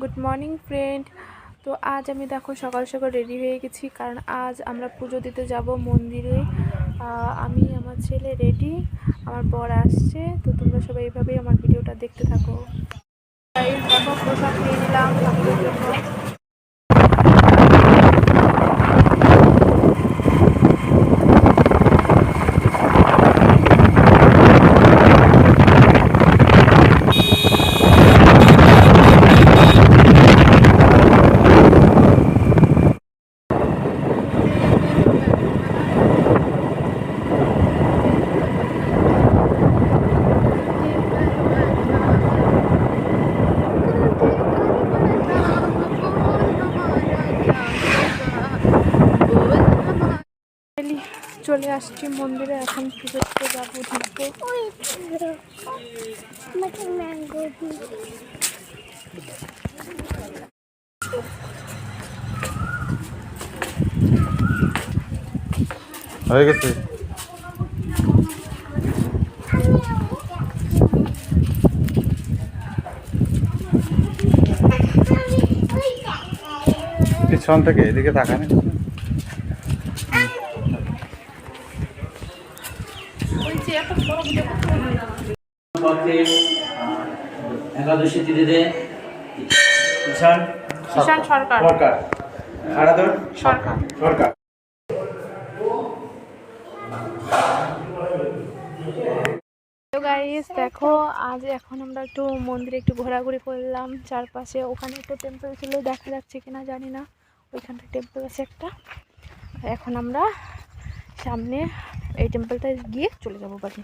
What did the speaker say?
Good morning friend. তো আজ আমি দেখো সকাল সকাল রেডি হয়ে গেছি, কারণ আজ আমরা পুজো দিতে যাব মন্দিরে। আমি আমার ছেলে রেডি, আমার বর আসছে। তো তোমরা সবাই এইভাবেই আমার ভিডিওটা দেখতে থাকো। দেখো প্রসাদ নিয়ে নিলাম ঠাকুরের জন্য। চলে আসছি মন্দিরে, এখন পুজো দিতে যাবো, ঢুকবো। হয়ে গেছে। পিছন থেকে এদিকে তাকান। একাদশী তিথিতে ঈশান সরকার সরকার। তো গাইস দেখো, আজ এখন আমরা একটু মন্দিরে একটু ঘোরাঘুরি করলাম চারপাশে। ওখানে একটা টেম্পল ছিল, দেখা যাচ্ছে কিনা জানি না, ওইখানটা টেম্পল আছে একটা। এখন আমরা সামনে এই টেম্পলটায় গিয়ে চলে যাবো বাড়ি।